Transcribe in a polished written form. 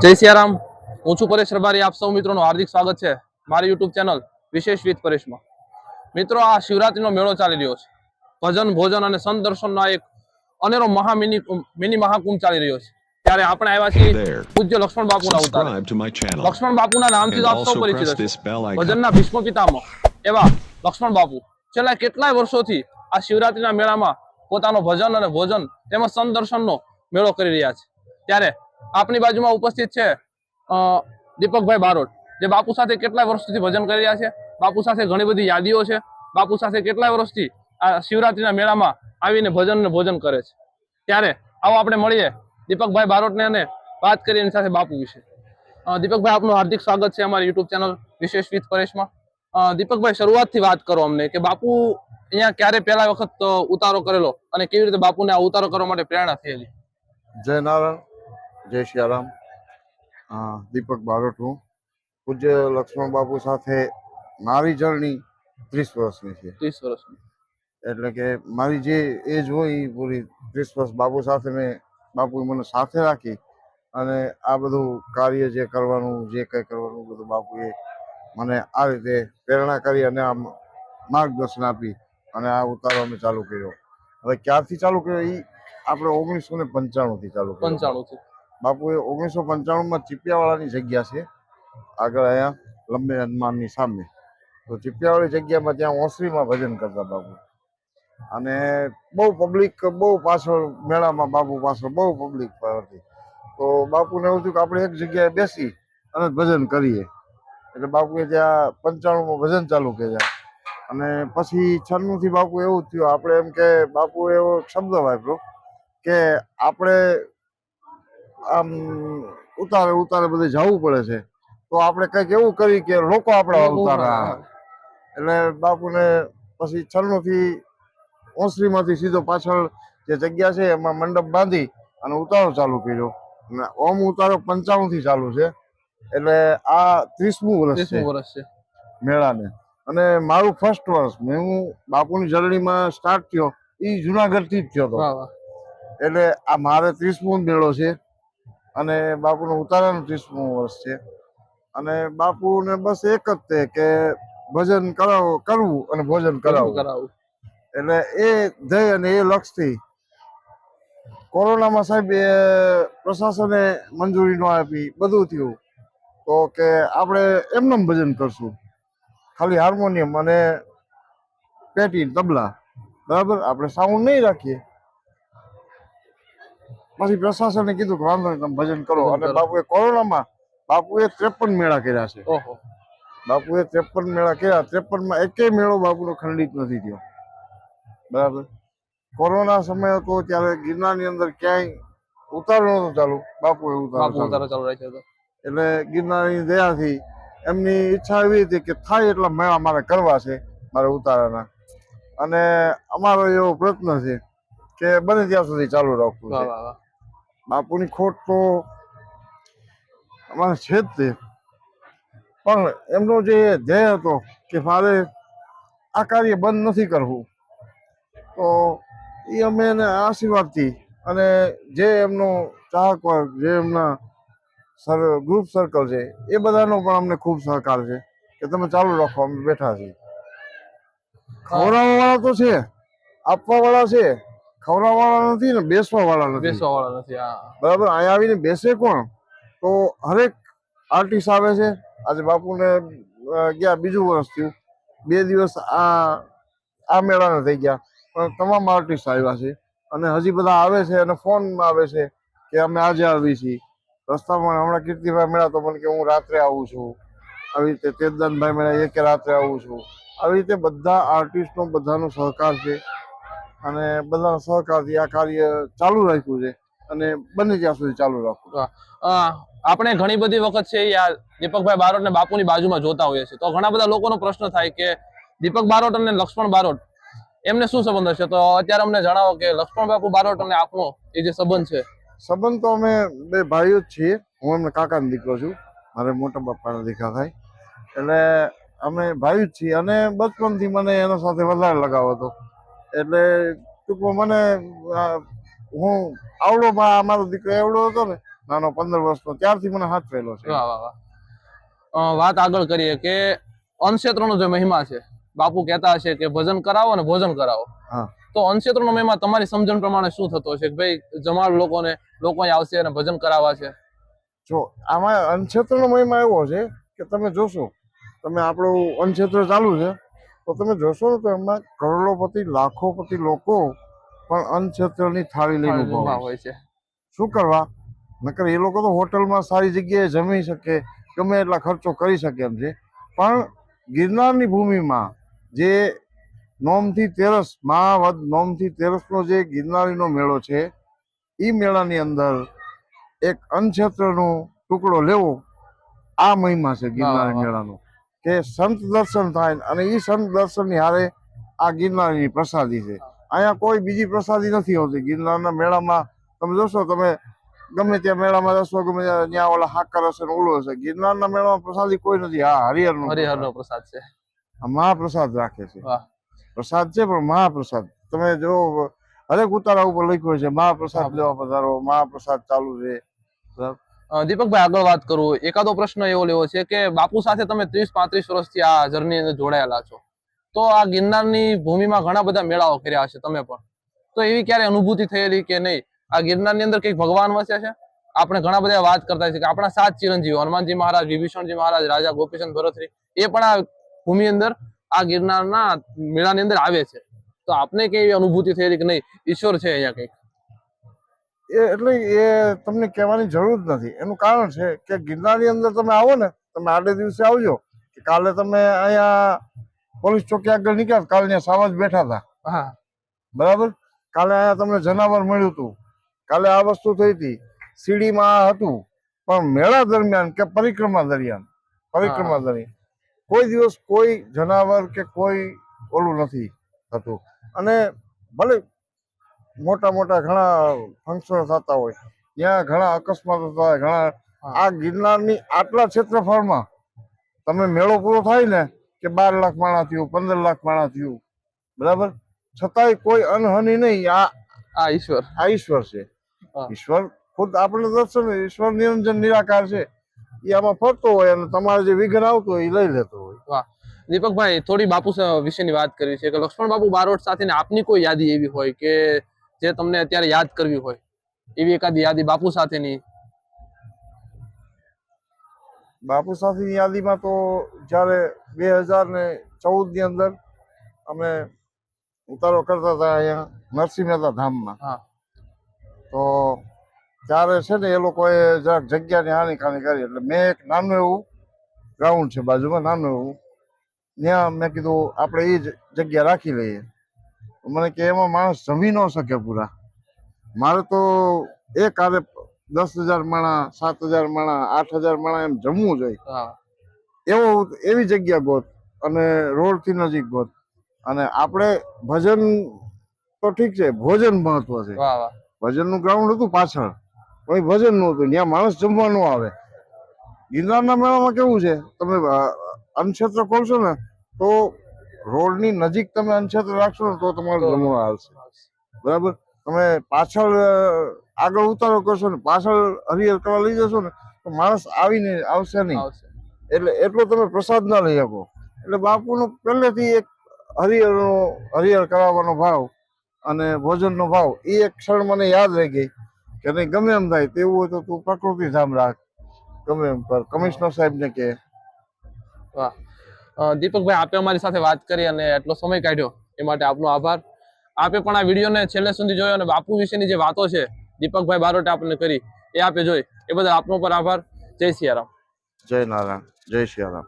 જય સિયારામ। હું છું પરેશ રબારી। આપ સૌ મિત્રોનું હાર્દિક સ્વાગત છે મારી યુટ્યુબ ચેનલ વિશેષ વિથ પરેશમાં। મિત્રો, આ શિવરાત્રીનો મેળો ચાલી રહ્યો છે। ભજન, ભોજન અને સંત દર્શનનો એક અનેરો મિની મહાકુંભ ચાલી રહ્યો છે। ત્યારે આપણે આવ્યા છીએ પૂજ્ય લક્ષ્મણ બાપુના ઉતારે। લક્ષ્મણ બાપુના નામથી તો આપ સૌ પરિચિત હશે। ભજનના ભીષ્મ પિતામહ એવા લક્ષ્મણ બાપુ છેલ્લા કેટલાય વર્ષોથી આ શિવરાત્રીના મેળામાં પોતાનો ભજન અને ભોજન તેમજ સંત દર્શનનો મેળો કરી રહ્યા છે। ત્યારે આપની બાજુમાં ઉપસ્થિત છે દીપકભાઈ બારોટ, જે બાપુ સાથે કેટલાય વર્ષોથી ભજન કરી રહ્યા છે। બાપુ સાથે ઘણી બધી યાદીઓ છે। બાપુ સાથે કેટલાય વર્ષથી આ શિવરાત્રીના મેળામાં આવીને ભજન અને ભોજન કરે છે। ત્યારે આવો આપણે મળીએ દીપકભાઈ બારોટને અને વાત કરીએ એની સાથે બાપુ વિશે। દીપકભાઈ, આપનું હાર્દિક સ્વાગત છે અમારી યુટ્યુબ ચેનલ વિશેષ વિથ પરેશમાં। દીપકભાઈ, શરૂઆતથી વાત કરો અમને કે બાપુ અહીંયા ક્યારે પહેલા વખત ઉતારો કરેલો અને કેવી રીતે બાપુને આ ઉતારો કરવા માટે પ્રેરણા થયેલી? જય નારાયણ, જય સિયારામ। દીપક બારોટ હું। પૂજ્ય લક્ષ્મણ બાપુ સાથે મારી જર્ની 30 વર્ષની છે। 30 વર્ષની એટલે કે મારી જે એજ હોય એ પૂરી 30 વર્ષ બાપુ સાથે બાપુ મને સાથે રાખી અને આ બધું કાર્ય જે કરવાનું, જે કંઈ કરવાનું બધું બાપુએ મને આ રીતે પ્રેરણા કરી અને આ માર્ગદર્શન આપી અને આ ઉતારો અમે ચાલુ કર્યો। હવે ક્યારથી ચાલુ કર્યો એ આપણે 1995થી ચાલુ કર્યો। 95 બાપુએ 1995માં ચીપિયાવાળાની જગ્યા છે આગળ, અહીંયા લંબે હનુમાનની સામે। તો ચીપિયાવાળી જગ્યામાં ત્યાં ઓસરીમાં ભજન કરતા બાપુ, અને બહુ પબ્લિક, બહુ પાછળ મેળામાં બાપુ પાછળ બહુ પબ્લિક હતી। તો બાપુને એવું થયું કે આપણે એક જગ્યાએ બેસી અને ભજન કરીએ। એટલે બાપુએ ત્યાં 95માં ભજન ચાલુ કર્યા અને પછી 96થી બાપુ એવું થયું, આપણે એમ કે બાપુએ એવો શબ્દ વાપર્યો કે આપણે આમ ઉતારે બધે જવું પડે છે, તો આપણે કંઈક એવું કરી કે લોકો આપણા ઉતારા। એટલે બાપુને પછી 96થી ઓસરીમાંથી સીધો પાછળ જે જગ્યા છે એમાં મંડપ બાંધી અને ઉતારો ચાલુ કર્યો। અને ઓમ ઉતારો 95થી ચાલુ છે, એટલે આ 30મું વર્ષ છે મેળાને। અને મારું ફર્સ્ટ વર્ષ, હું બાપુની જર્નીમાં સ્ટાર્ટ થયો એ જુનાગઢથી જ થયો હતો। એટલે આ મારે 30મું મેળો છે અને બાપુનો ઉતારાનું 30મું વર્ષ છે। અને બાપુને બસ એક જ તે કે ભજન કરવું અને ભોજન કરાવવું। એટલે એ ધ્યેય અને એ લક્ષ્યથી કોરોનામાં સાહેબ પ્રશાસને મંજૂરી ન આપી, બધું થયું, તો કે આપણે એમને ભજન કરશું, ખાલી હાર્મોનિયમ અને પેટી તબલા, બરાબર, આપણે સાઉન્ડ નહીં રાખીએ। પછી પ્રશાસને કીધું કે વાંધો નહીં, તમે ભજન કરો। અને બાપુએ કોરોનામાં 53 મેળા કર્યા છે। બાપુએ 53 મેળા કર્યા, 53માં એકેય મેળો બાપુનો ખંડિત નથી થયો, બરાબર। કોરોના સમય હતો ત્યારે ગિરનારની અંદર ક્યાંય ઉતારો નહોતો ચાલુ, બાપુએ ઉતારો ચાલુ રાખ્યો। એટલે ગિરનારની દયાથી એમની ઈચ્છા એવી હતી કે થાય એટલા મેળા મારે કરવા છે, મારે ઉતારાના, અને અમારો એવો પ્રયત્ન છે કે બને ત્યાં સુધી ચાલુ રાખવું છે। બાપુની ખોટ તો અમારે છે જ તે, પણ એમનો જે ધ્યેય હતો કે મારે આ કાર્ય બંધ નથી કરવું, તો એ અમે એને આશીર્વાદથી અને જે એમનો ચાહક વર્ગ, જે એમના ગ્રુપ સર્કલ છે એ બધાનો પણ અમને ખૂબ સહકાર છે કે તમે ચાલુ રાખો, અમે બેઠા છીએ। ખવડાવવાવાળા તો છે, આપવાવાળા છે, ખવડાવવાળા નથી ને બેસવાવાળા નથી। બરાબર, અહીંયા આવીને બેસે કોણ? તો હરેક આર્ટિસ્ટ આવે છે। આજે બાપુને ગયા બીજું વર્ષ થયું, 2 દિવસ આ મેળાના થઈ ગયા, પણ તમામ આર્ટિસ્ટ આવ્યા છે અને હજી બધા આવે છે અને ફોનમાં આવે છે કે અમે આજે આવી છીએ। રસ્તામાં હમણાં કીર્તિભાઈ મળ્યા તો મને કે હું રાત્રે આવું છું, આવી રીતે તેજદાનભાઈ મળ્યા એ કે રાત્રે આવું છું। આવી રીતે બધા આર્ટિસ્ટનો બધાનો સહકાર છે અને બધાના સહકારથી આ કાર્ય ચાલુ રાખ્યું છે અને બને ત્યાં સુધી ચાલુ રાખવું। આપણે ઘણી બધી વખત છે દીપકભાઈ બારોટ ને બાપુની બાજુમાં જોતા હોઈએ છીએ, તો ઘણા બધા લોકોનો પ્રશ્ન થાય કે દીપક બારોટ અને લક્ષ્મણ બારોટ એમને શું સંબંધ હશે? તો અત્યારે અમને જણાવો કે લક્ષ્મણ બાપુ બારોટ અને આપનો એ જે સંબંધ છે। સંબંધ તો અમે બે ભાઈઓ જ છીએ। હું એમના કાકાનો દીકરો છું, મારે મોટા બાપાના દીકરા થાય, એટલે અમે ભાઈ જ છીએ। અને બચપનથી મને એના સાથે વધારે લગાવ હતો, એટલે ટૂંકમાં મને હું આવડો, મારો દીકરો એવડો હતો ને નાનો 15 વર્ષનો ત્યારથી મને હાચવેલો છે. વાહ વાહ વાહ. વાત આગળ કરીએ કે અનક્ષેત્રનો જે મહિમા છે, બાપુ કહેતા હશે કે ભજન કરાવો અને ભોજન કરાવો. હા. તો અનક્ષેત્રનો મહિમા તમારી સમજણ પ્રમાણે શું થતો હશે કે ભાઈ જમાડ લોકો અહીં આવશે અને ભજન કરાવવા છે? જો આમાં અનક્ષેત્રનો મહિમા એવો છે કે તમે જોશો, તમે આપણું અનક્ષેત્ર ચાલુ છે તો તમે જોશો ને તો એમાં કરોડોપતિ લાખોપતિ લોકો પણ અનક્ષેત્રની થાળી લઈને ઊભા ઉભા હોય. હોય છે. શું કરવા? નકર એ લોકો તો હોટલમાં સારી જગ્યાએ જમી શકે, ગમે એટલા ખર્ચો કરી શકે એમ છે. પણ ગિરનારની ભૂમિમાં જે નોમથી તેરસ મહાવદ નોમથી તેરસનો જે ગિરનારીનો મેળો છે, એ મેળાની અંદર એક અનક્ષેત્રનો ટુકડો લેવો, આ મહિમા છે ગિરનારી મેળાનો. કે સંત દર્શન થાય અને એ સંત દર્શનની હારે આ ગિરનારીની પ્રસાદી છે. અહીંયા કોઈ બીજી પ્રસાદી નથી હોતી. ગિરનારના મેળામાં તમે જોશો, તમે ગમે ત્યાં મેળામાં જશો, ગમે ત્યાં ઓલા હાકર હશે ને ઓલું હશે, ગિરનારના મેળામાં પ્રસાદી કોઈ નથી. હા, હરિહરનો પ્રસાદ છે. મહાપ્રસાદ રાખે છે. વાહ. પ્રસાદ છે પણ મહાપ્રસાદ. તમે જો હરેક ઉતારા ઉપર લખ્યું છે મહાપ્રસાદ લેવા પધારો, મહાપ્રસાદ ચાલુ છે. દીપકભાઈ આગળ વાત કરું, એકાદો પ્રશ્ન એવો લેવો છે કે બાપુ સાથે તમે 30-35 વર્ષથી આ જર્ની અંદર જોડાયેલા છો, તો આ ગિરનારની ભૂમિમાં ઘણા બધા મેળાઓ કર્યા હશે તમે પણ, તો એવી ક્યારે અનુભૂતિ થયેલી કે નહીં આ ગિરનારની અંદર કંઈક ભગવાન વસે છે? આપણે ઘણા બધા વાત કરતા છીએ કે આપણા 7 ચિરંજીવો હનુમાનજી મહારાજ, વિભીષણજી મહારાજ, રાજા ગોપીચંદ ભરતરી, એ પણ આ ભૂમિ અંદર આ ગિરનારના મેળાની અંદર આવે છે. તો આપને કઈ એવી અનુભૂતિ થયેલી કે નહીં ઈશ્વર છે અહીંયા કંઈક? એટલે એ તમને કહેવાની જરૂર જ નથી. એનું કારણ છે કે ગિરનારની અંદર તમે આવો ને, તમે આડે દિવસે આવજો, કે કાલે તમે અહીંયા પોલીસ ચોકી આગળ નીકળ્યા, કાલે ત્યાં સાવજ બેઠા હતા. હા, બરાબર. કાલે અહીંયા તમને જનાવર મળ્યું હતું, કાલે આ વસ્તુ થઈ હતી, સીડીમાં આ હતું. પણ મેળા દરમિયાન કે પરિક્રમા દરમિયાન કોઈ દિવસ કોઈ જનાવર કે કોઈ ઓલું નથી થતું. અને ભલે મોટા મોટા ઘણા ફંક્શનો થતા હોય, ત્યાં ઘણા અકસ્માતો થાય, ઘણા આ ગિરનારની આટલા ક્ષેત્રફળમાં તમે મેળો પૂરો થાય ને કે 12 લાખ માણસ થયું, 15 લાખ માણસ થયું, બરાબર, છતાંય કોઈ અનહની નહીં. આ ઈશ્વર છે. ઈશ્વર ખુદ આપણે દર્શન, ઈશ્વર નિરંજન નિરાકાર છે. એ આમાં ફરતો હોય અને તમારે જે વિઘ્ન આવતું હોય એ લઈ લેતો હોય. વાહ. દીપકભાઈ, થોડી બાપુ વિશેની વાત કરવી છે કે લક્ષ્મણ બાપુ બારોટ સાથે આપની કોઈ યાદી એવી હોય કે જે તમને અત્યારે યાદ કરવી હોય, એવી એકાદી યાદી બાપુ સાથેની? બાપુ સાથેની યાદીમાં તો જ્યારે 2014 ની અંદર અમે ઉતારો કરતા હતા અહીંયા નરસિંહ મહેતા ધામમાં, તો ત્યારે છે ને એ લોકોએ જરાક જગ્યાની હાનિકાની કરી. એટલે મેં એક નાનું એવું ગ્રાઉન્ડ છે બાજુમાં, નાનું એવું, ત્યાં મેં કીધું આપણે એ જ જગ્યા રાખી લઈએ. મને કે એમાં માણસ જમી ન શકે પૂરા. મારે તો એક આરે 10,000 માણસ, 7,000 માણસ, 8,000 માણસ એમ જમવું જોઈએ. એવી જગ્યા ગોત અને રોડથી નજીક ગોત. અને આપણે ભજન તો ઠીક છે, ભોજન મહત્વ છે. ભજનનું ગ્રાઉન્ડ હતું પાછળ, પણ ભજન નું હતું, ત્યાં માણસ જમવા ન આવે. ગિરનારના મેળામાં કેવું છે, તમે અન્નક્ષેત્ર ખોલશો ને તો રોડની નજીક તમે અન્નક્ષેત્ર રાખશો ને તો તમારું જમવા આવશે. બરાબર. તમે પાછળ આગળ ઉતારો કરશો ને પાછળ હરિહર કરવા લઈ જશો ને તો માણસ આવશે નહીં. એટલે એટલો તમે પ્રસાદ ના લઈ શકો. એટલે બાપુનો પહેલેથી એક હરિહર કરાવવાનો ભાવ અને ભોજનનો ભાવ, એ એક ક્ષણ મને યાદ રહી ગઈ કે નહીં, ગમે એમ થાય તેવું હોય તો તું પ્રકૃતિ ધામ રાખ, ગમે એમ કર. કમિશનર સાહેબ ને કે. વાહ. દીપકભાઈ, આપે અમારી સાથે વાત કરી અને એટલો સમય કાઢ્યો એ માટે આપનો આભાર. આપે પણ આ વિડીયોને છેલ્લે સુધી જોયો અને બાપુ વિશેની જે વાતો છે દીપકભાઈ બારોટે આપણને કરી એ આપે જોઈ, એ બદલ આપનો પર આભાર. જય સિયારામ. જય નારાયણ. જય સિયારામ.